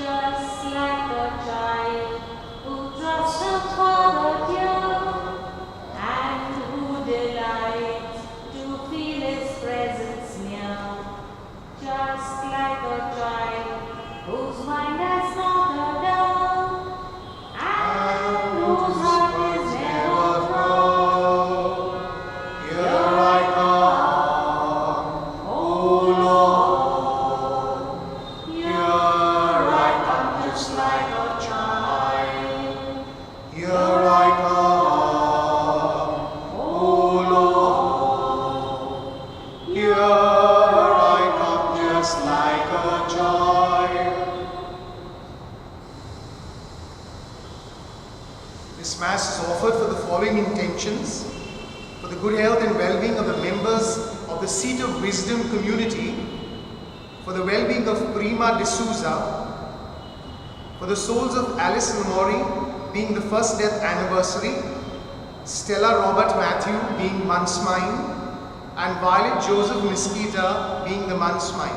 just like a child who trusts her Father dear, and who delights to feel His presence near. Just like a child whose mind has not a doubt, and whose heart is never proud. Here I come, O Lord. Here I come just like a child. Here I come, O Lord. Here I come just like a child. This Mass is offered for the following intentions: for the good health and well-being of the members of the Seat of Wisdom community, for the well-being of Prima D'Souza, for the souls of Alice and Maury being the first death anniversary, Stella Robert Matthew being month's mine, and Violet Joseph Mesquita being the month's mine.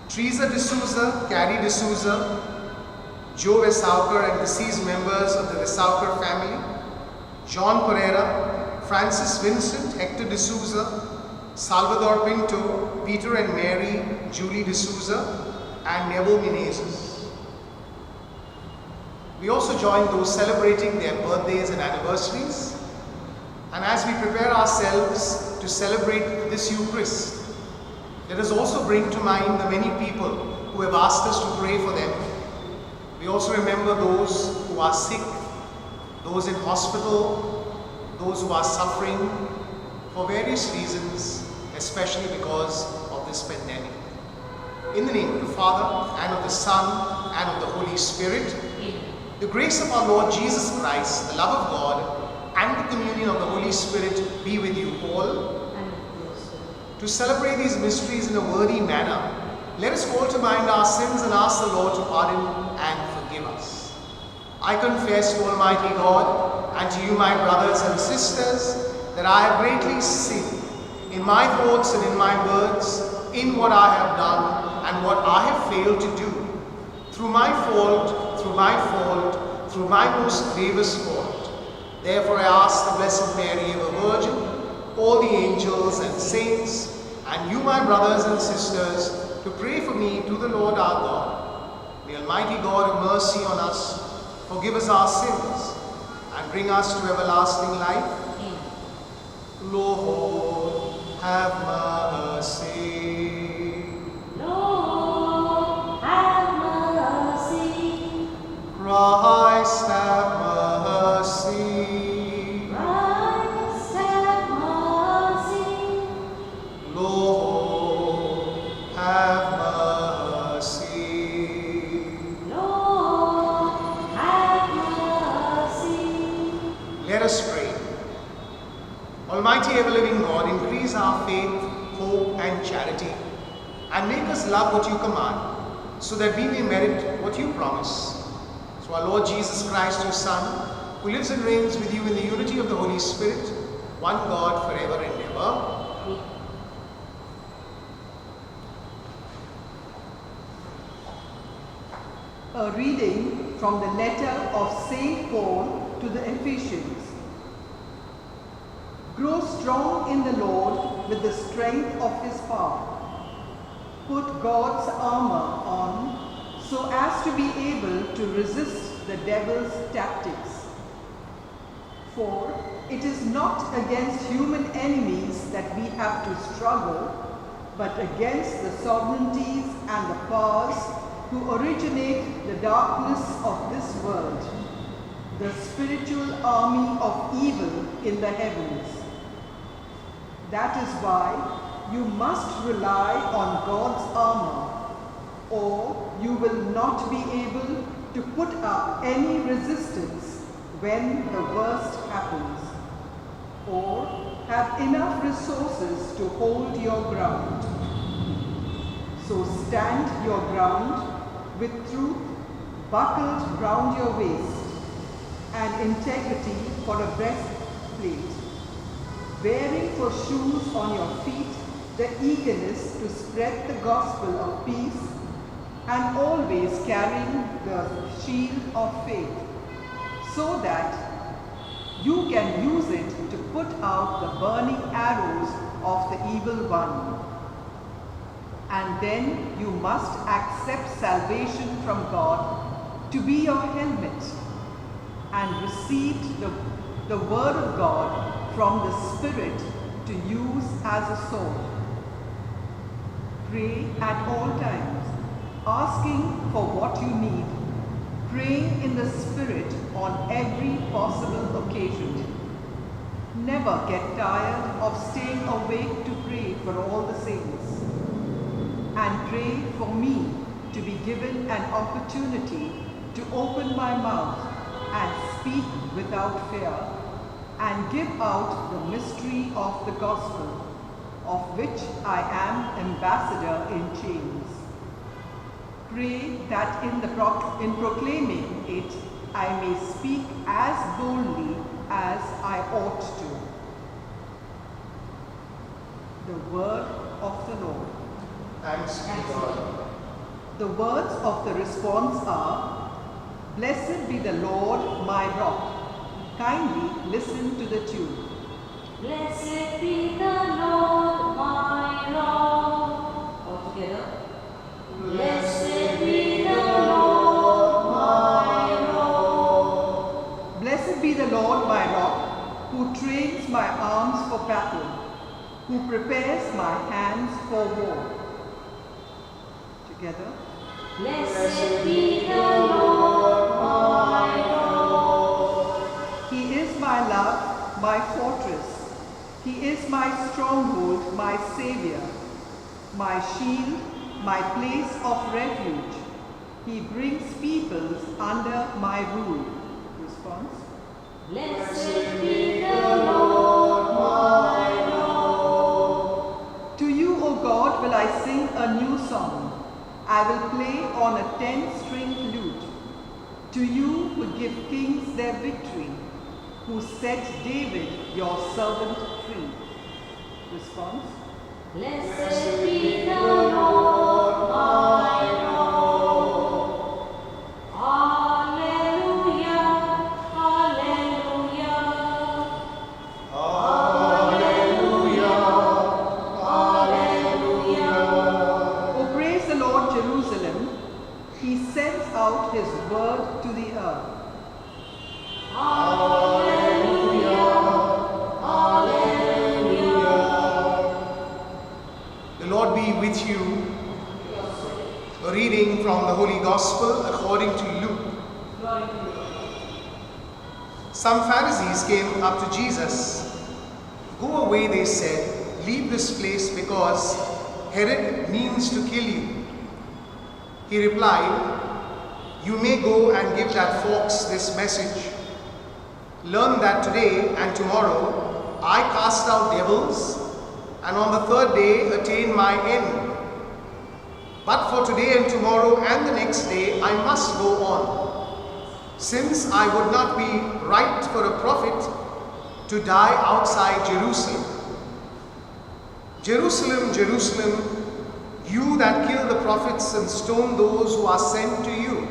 Teresa D'Souza, Carrie D'Souza, Joe Vesauker and deceased members of the Vesauker family, John Pereira, Francis Vincent, Hector D'Souza, Salvador Pinto, Peter and Mary, Julie D'Souza, and Neville Menezes. We also join those celebrating their birthdays and anniversaries. And as we prepare ourselves to celebrate this Eucharist, let us also bring to mind the many people who have asked us to pray for them. We also remember those who are sick, those in hospital, those who are suffering for various reasons, especially because of this pandemic. In the name of the Father, and of the Son, and of the Holy Spirit, the grace of our Lord Jesus Christ, the love of God, and the communion of the Holy Spirit be with you all. To celebrate these mysteries in a worthy manner, let us call to mind our sins and ask the Lord to pardon and forgive us. I confess to Almighty God and to you, my brothers and sisters, that I have greatly sinned in my thoughts and in my words, in what I have done and what I have failed to do, through my fault, through my most grievous fault. Therefore I ask the Blessed Mary, ever Virgin, all the angels and saints, and you, my brothers and sisters, to pray for me to the Lord our God. May Almighty God have mercy on us, forgive us our sins, and bring us to everlasting life. Lord, have mercy. Lord, have mercy. Christ, have mercy. Christ, have mercy. Lord, have mercy. Lord, have mercy. Let us pray. Almighty ever-living God, increase our faith, hope, and charity, and make us love what you command, so that we may merit what you promise. Through our Lord Jesus Christ, your Son, who lives and reigns with you in the unity of the Holy Spirit, one God, forever and ever. A reading from the letter of St. Paul to the Ephesians. Grow strong in the Lord with the strength of His power. Put God's armor on so as to be able to resist the devil's tactics. For it is not against human enemies that we have to struggle, but against the sovereignties and the powers who originate the darkness of this world, the spiritual army of evil in the heavens. That is why you must rely on God's armor, or you will not be able to put up any resistance when the worst happens, or have enough resources to hold your ground. So stand your ground with truth buckled round your waist, and integrity for a breastplate, bearing for shoes on your feet the eagerness to spread the gospel of peace, and always carrying the shield of faith, so that you can use it to put out the burning arrows of the evil one. And then you must accept salvation from God to be your helmet, and receive the word of God from the Spirit to use as a sword. Pray at all times, asking for what you need, praying in the Spirit on every possible occasion. Never get tired of staying awake to pray for all the saints. And pray for me to be given an opportunity to open my mouth and speak without fear, and give out the mystery of the gospel, of which I am ambassador in chains. Pray that in proclaiming it, I may speak as boldly as I ought to. The word of the Lord. Thanks be to God. The words of the response are, "Blessed be the Lord, my rock." Kindly listen to the tune. Blessed be the Lord, my rock. All together. Blessed be the Lord, my rock. Blessed be the Lord, my rock, who trains my arms for battle, who prepares my hands for war. Together. Blessed be the Lord, my rock. He is my love, my fortress. He is my stronghold, my savior, my shield, my place of refuge. He brings peoples under my rule. Response. Blessed be the Lord, my rock. To you, O God, will I sing a new song. I will play on a 10-stringed lute. To you who give kings their victory, who set David, your servant, free. Response. Blessed be the Lord, my rock. Hallelujah, hallelujah. Hallelujah, hallelujah. Oh, praise the Lord, Jerusalem. He sends out his word to the earth. Hallelujah, hallelujah. The Lord be with you. A reading from the Holy Gospel according to Luke. Some Pharisees came up to Jesus. "Go away," they said, "leave this place because Herod means to kill you." He replied, "You may go and give that fox this message. Learn that today and tomorrow I cast out devils, and on the third day attain my end. But for today and tomorrow and the next day I must go on, since I would not be right for a prophet to die outside Jerusalem. Jerusalem, Jerusalem, you that kill the prophets and stone those who are sent to you.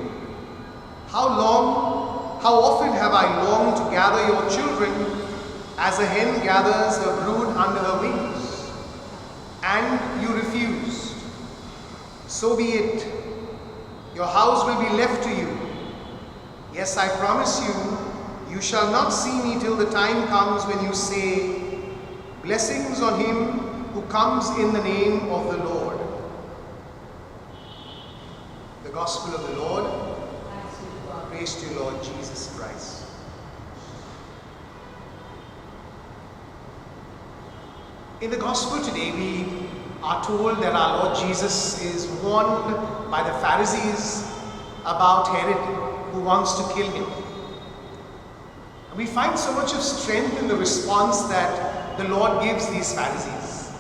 How often have I longed to gather your children as a hen gathers her brood under her wings, and you refused. So be it. Your house will be left to you. Yes, I promise you, you shall not see me till the time comes when you say, blessings on him who comes in the name of the Lord." The Gospel of the Lord. Praise to you, Lord Jesus Christ. In the Gospel today, we are told that our Lord Jesus is warned by the Pharisees about Herod, who wants to kill him. And we find so much of strength in the response that the Lord gives these Pharisees.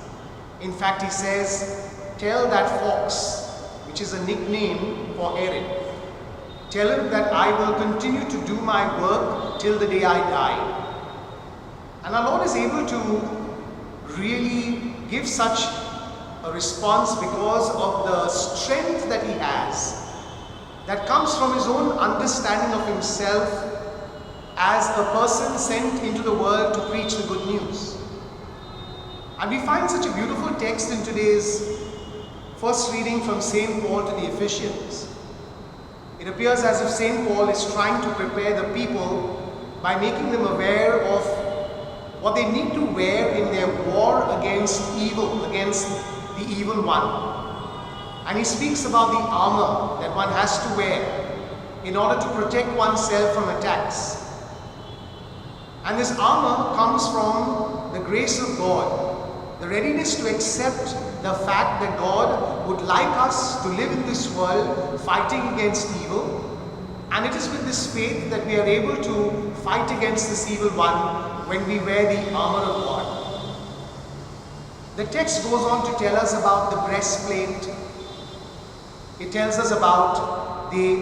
In fact, he says, "Tell that fox," which is a nickname for Herod, "tell him that I will continue to do my work till the day I die." And our Lord is able to really give such a response because of the strength that he has that comes from his own understanding of himself as a person sent into the world to preach the good news. And we find such a beautiful text in today's first reading from St. Paul to the Ephesians. It appears as if St. Paul is trying to prepare the people by making them aware of what they need to wear in their war against evil, against the evil one. And he speaks about the armor that one has to wear in order to protect oneself from attacks. And this armor comes from the grace of God, the readiness to accept the fact that God would like us to live in this world fighting against evil. And it is with this faith that we are able to fight against this evil one when we wear the armor of God. The text goes on to tell us about the breastplate. It tells us about the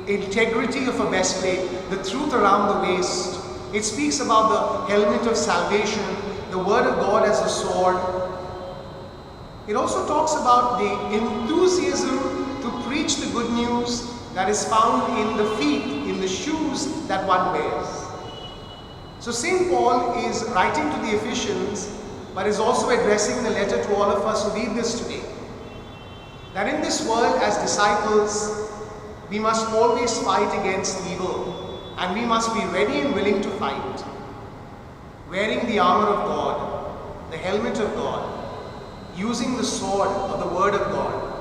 integrity of a breastplate, the truth around the waist. It speaks about the helmet of salvation, the word of God as a sword. It also talks about the enthusiasm to preach the good news that is found in the feet, in the shoes that one wears. So St. Paul is writing to the Ephesians, but is also addressing the letter to all of us who read this today. That in this world as disciples, we must always fight against evil, and we must be ready and willing to fight, wearing the armor of God, the helmet of God, using the sword of the word of God.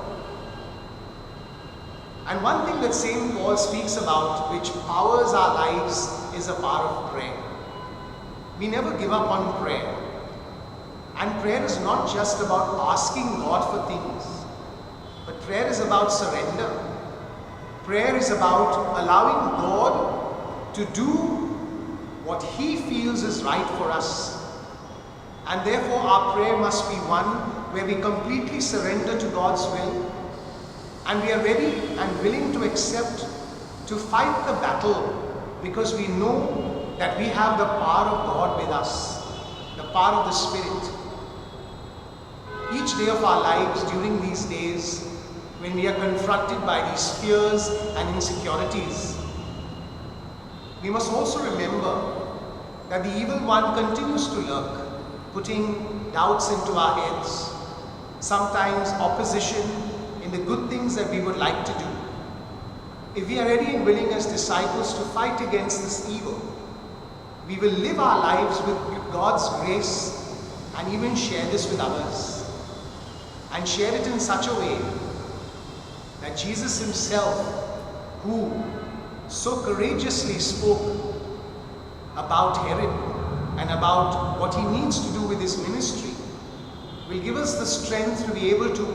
And one thing that St. Paul speaks about, which powers our lives, is the power of prayer. We never give up on prayer. And prayer is not just about asking God for things, but prayer is about surrender. Prayer is about allowing God to do what He feels is right for us. And therefore our prayer must be one where we completely surrender to God's will, and we are ready and willing to accept, to fight the battle, because we know that we have the power of God with us, the power of the Spirit. Each day of our lives during these days, when we are confronted by these fears and insecurities, we must also remember that the evil one continues to lurk, putting doubts into our heads, sometimes opposition in the good things that we would like to do. If we are ready and willing as disciples to fight against this evil, we will live our lives with God's grace and even share this with others, and share it in such a way that Jesus Himself, who so courageously spoke about Herod and about what he needs to do with his ministry, will give us the strength to be able to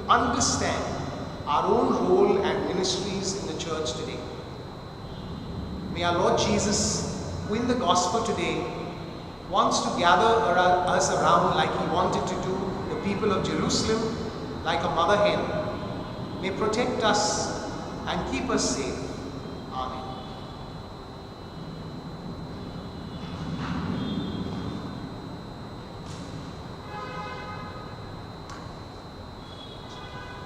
understand our own role and ministries in the church today. May our Lord Jesus, who in the gospel today wants to gather us around like He wanted to do the people of Jerusalem, like a mother hen, may protect us and keep us safe. Amen.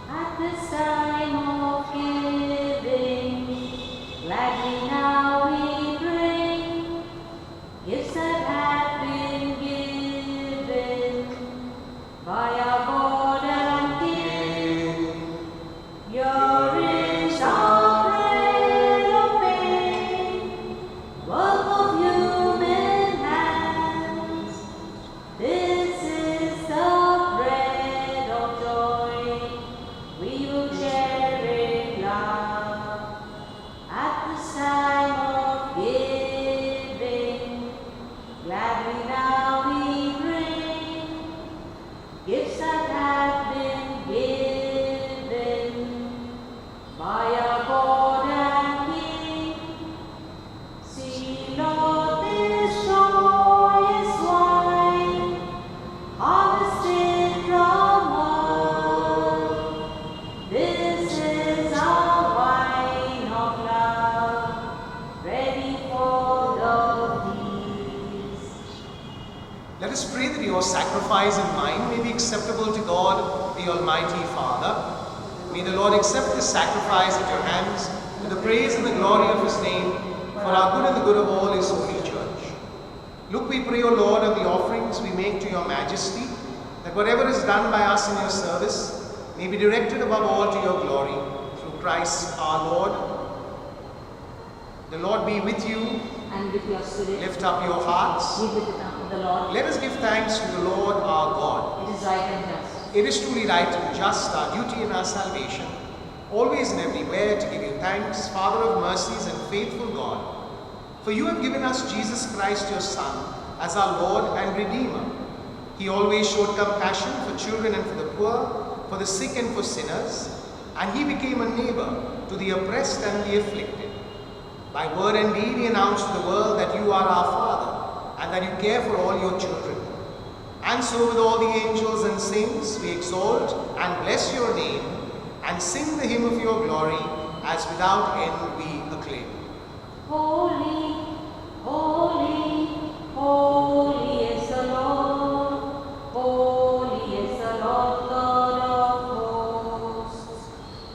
At this time of giving, gladly now we bring gifts that have been given by our God and King. Yours is our bread of faith, work of human hands. This is the bread of joy. We will share in love at this time of giving. Gladly now we bring gifts that have been given by our God and King. See, Lord, this joyous wine, harvested from earth. This is our wine of love, ready for the feast. Let us pray that your sacrifice and mine may be acceptable to God, the Almighty Father. May the Lord accept this sacrifice at your hands to the praise and the glory of his name, for our good and the good of all his holy church. Look, we pray, O Lord, on the offerings we make to your majesty, that whatever is done by us in your service may be directed above all to your glory, through Christ our Lord. The Lord be with you. And with your spirit, Lift up your hearts. be with the Lord. Let us give thanks to the Lord our God. It is right and just. It is truly right and just, our duty and our salvation, always and everywhere to give you thanks, Father of mercies and faithful God. For you have given us Jesus Christ, your Son, as our Lord and Redeemer. He always showed compassion for children and for the poor, for the sick and for sinners, and he became a neighbor to the oppressed and the afflicted. By word and deed he announced to the world that you are our Father, and that you care for all your children. And so with all the angels and saints we exalt and bless your name, and sing the hymn of your glory, as without end we acclaim. Holy, holy, holy is the Lord. Holy is the Lord God of hosts.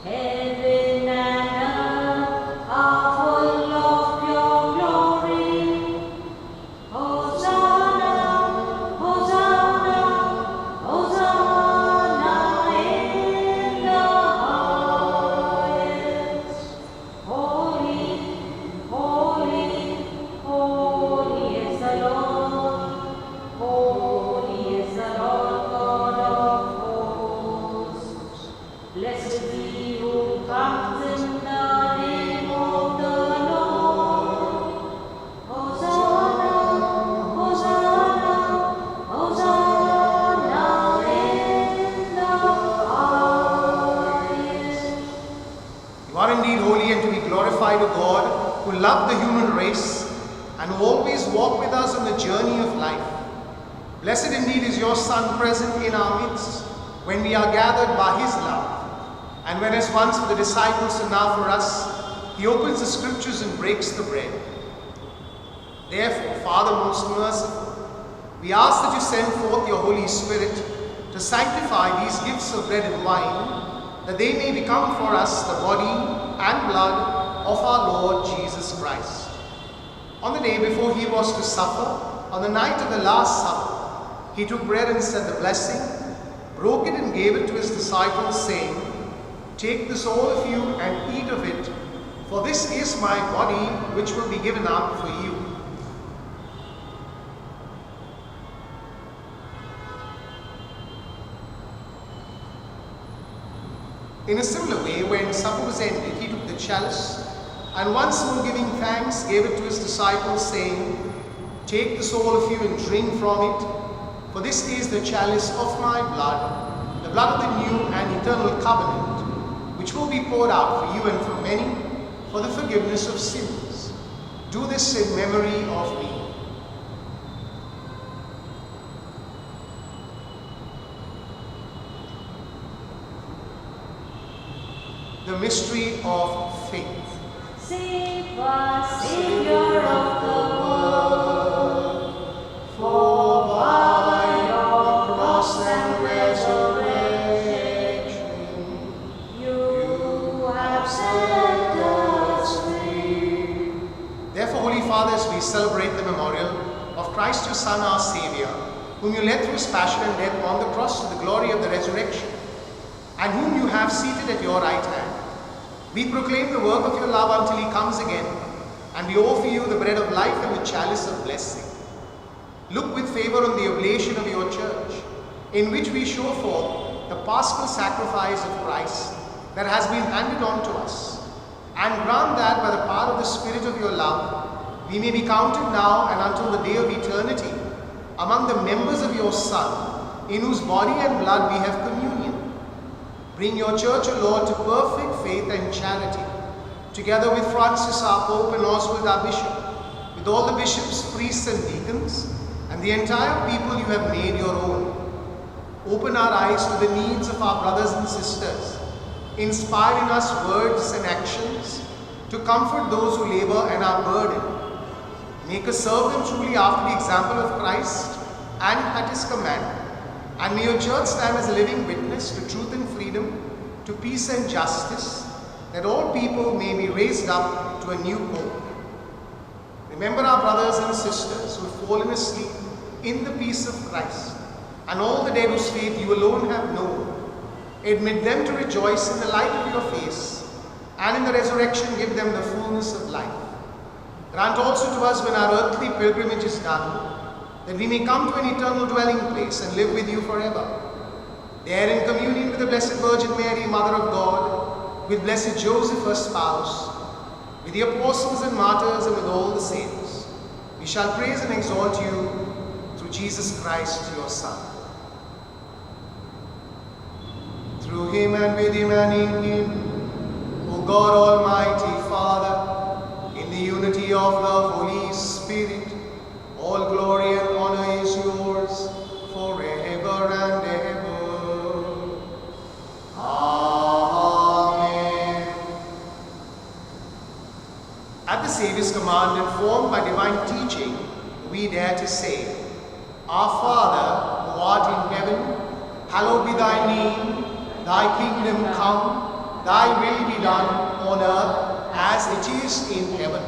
Heaven and earth are full of your glory. Hosanna, Hosanna, Hosanna in the highest. Holy, holy, holy is the Lord. Holy is the Lord God of hosts. Blessed is he who comes in the name of the Lord. Hosanna, Hosanna, Hosanna in the highest. You are indeed holy and to be glorified, O God, who love the human race and who always walk with us on the journey of life. Blessed indeed is your Son present in our midst when we are gathered by his love. And when as once for the disciples and now for us, he opens the scriptures and breaks the bread. Therefore, Father most merciful, we ask that you send forth your Holy Spirit to sanctify these gifts of bread and wine, that they may become for us the body and blood of our Lord Jesus Christ. On the day before he was to suffer, on the night of the Last Supper, he took bread and said the blessing, broke it and gave it to his disciples, saying, "Take this all of you and eat of it, for this is my body which will be given up for you." In a similar way, when supper was ended, he took the chalice, and once more giving thanks, gave it to his disciples, saying, "Take this all of you and drink from it, for this is the chalice of my blood, the blood of the new and eternal covenant, which will be poured out for you and for many, for the forgiveness of sins. Do this in memory of me." The mystery of faith. Save us, Savior of the world, for by your cross and resurrection, you have set us free. Therefore, Holy Fathers, we celebrate the memorial of Christ your Son, our Savior, whom you led through his passion and death on the cross to the glory of the resurrection, and whom you have seated at your right hand. We proclaim the work of your love until he comes again, and we offer you the bread of life and the chalice of blessing. Look with favor on the oblation of your church, in which we show forth the paschal sacrifice of Christ that has been handed on to us, and grant that by the power of the Spirit of your love, we may be counted now and until the day of eternity among the members of your Son, in whose body and blood we have communion. Bring your church, O Lord, to perfect faith and charity, together with Francis our Pope and Oswald our Bishop, with all the bishops, priests and deacons, and the entire people you have made your own. Open our eyes to the needs of our brothers and sisters. Inspire in us words and actions to comfort those who labor and are burdened. Make us serve them truly after the example of Christ and at his command. And may your church stand as a living witness to truth and freedom, to peace and justice, that all people may be raised up to a new hope. Remember our brothers and sisters who have fallen asleep in the peace of Christ, and all the dead whose faith you alone have known. Admit them to rejoice in the light of your face, and in the resurrection give them the fullness of life. Grant also to us, when our earthly pilgrimage is done, that we may come to an eternal dwelling place and live with you forever. There, in communion with the Blessed Virgin Mary, Mother of God, with blessed Joseph, her spouse, with the apostles and martyrs, and with all the saints, we shall praise and exalt you through Jesus Christ, your Son. Through him and with him and in him, O God Almighty Father, in the unity of the Holy Spirit, all glory and honor is yours forever and ever. Amen. At the Saviour's command, informed by divine teaching, we dare to say, Our Father, who art in heaven, hallowed be thy name. Thy kingdom come, thy will be done on earth as it is in heaven.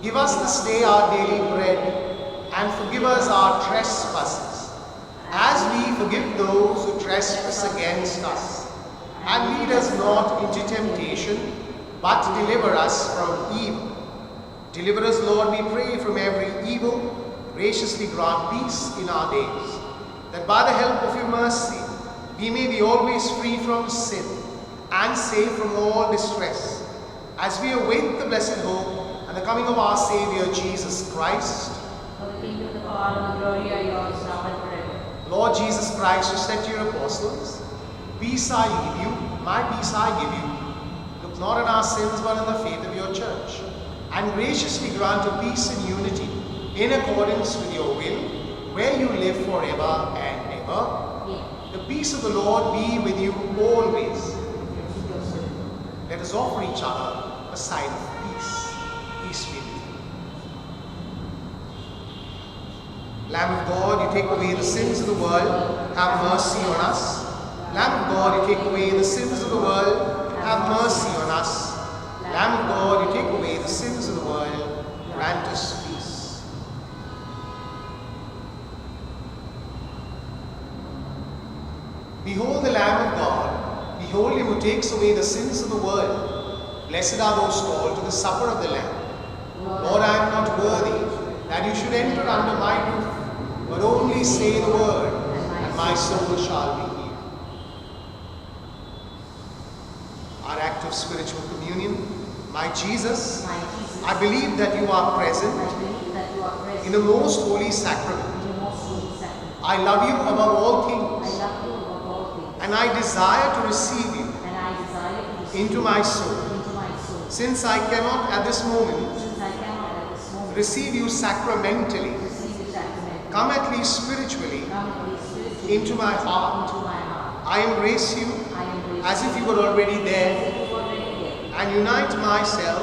Give us this day our daily bread, and forgive us our trespasses, as we forgive those who trespass against us. And lead us not into temptation, but deliver us from evil. Deliver us, Lord, we pray, from every evil. Graciously grant peace in our days, that by the help of your mercy we may be always free from sin and safe from all distress, as we await the blessed hope and the coming of our Saviour Jesus Christ. For the kingdom, the power, and the glory are yours now and forever. Lord Jesus Christ, who said to your apostles, Peace I leave you, my peace I give you. Look not on our sins, but on the faith of your church, and graciously grant a peace and unity in accordance with your will, where you live forever and ever. The peace of the Lord be with you always. Let us offer each other a sign of peace. Peace be with you. Lamb of God, you take away the sins of the world, have mercy on us. Lamb of God, you take away the sins of the world, have mercy on us. Lamb of God, you take away the sins of the world, grant us peace. Behold the Lamb of God, behold him who takes away the sins of the world. Blessed are those called to the supper of the Lamb. Lord, I am not worthy that you should enter under my roof, but only say the word, and my soul shall be healed. Our act of spiritual communion. My Jesus, I believe that you are present in the most holy sacrament. I love you above all things, and I desire to receive you into my soul. Since I cannot at this moment receive you sacramentally, come at least spiritually into my heart. I embrace you as if you were already there, and unite myself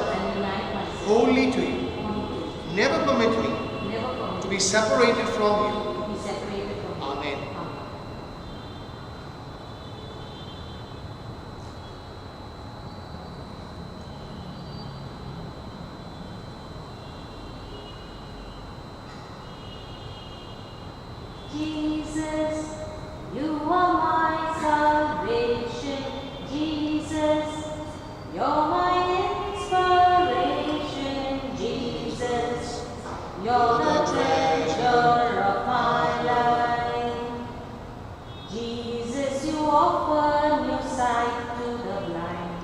wholly to you. Never permit me to be separated from you. Amen. Jesus, you are my salvation. Jesus, you're my inspiration. Jesus, you're the treasure of my life. Jesus, you offer new sight to the blind,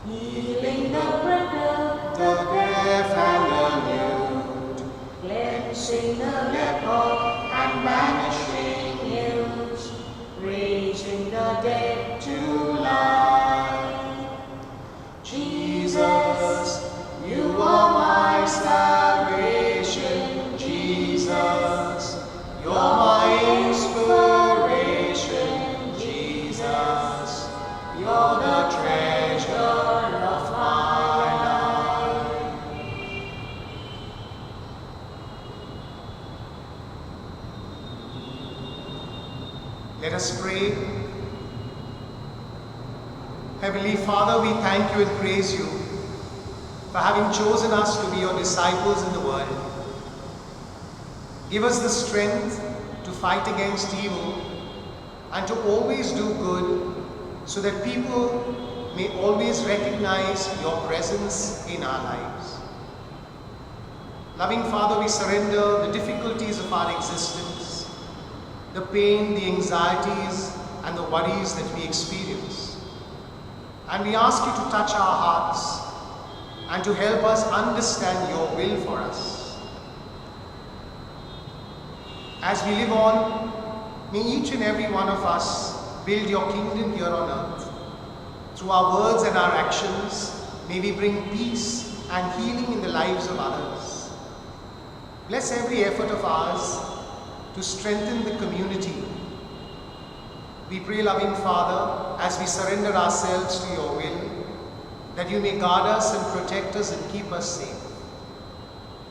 healing the crippled, the deaf and the mute, cleansing the leper and banishing guilt, raising the dead to life. Jesus, you are my salvation. Jesus, you're my inspiration. Jesus, you're the treasure of my life. Heavenly Father, we thank you and praise you for having chosen us to be your disciples in the world. Give us the strength to fight against evil and to always do good, so that people may always recognize your presence in our lives. Loving Father, we surrender the difficulties of our existence, the pain, the anxieties, and the worries that we experience. And we ask you to touch our hearts and to help us understand your will for us. As we live on, may each and every one of us build your kingdom here on earth. Through our words and our actions, may we bring peace and healing in the lives of others. Bless every effort of ours to strengthen the community. We pray, loving Father, as we surrender ourselves to your will, that you may guard us and protect us and keep us safe.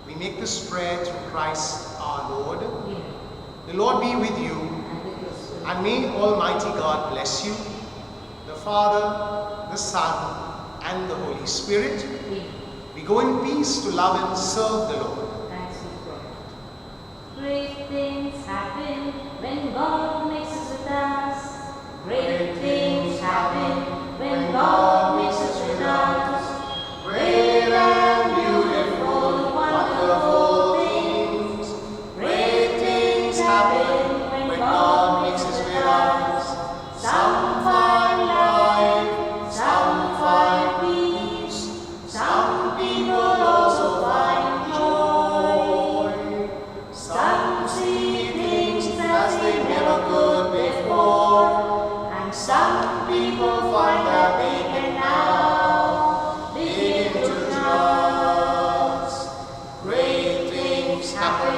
We make this prayer through Christ our Lord. Amen. The Lord be with you, And with your spirit. and may Almighty God bless you, the Father, the Son, and the Holy Spirit. Amen. We go in peace to love and serve the Lord. Thanks be to God. Great things happen when God mixes with us. Great things happen when God mixes with us. Great and beautiful, wonderful things. Great things happen when God mixes with us. Some find life, some find peace. Some people also find joy. Some see things that they never could before. And some people find that they can now begin to trust. Great things happen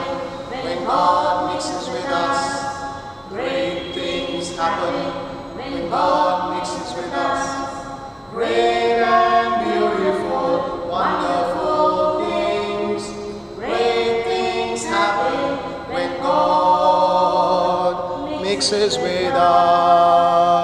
when God mixes with us. Great things happen when God mixes with us. Great and beautiful, wonderful things. Great things happen when God mixes with us.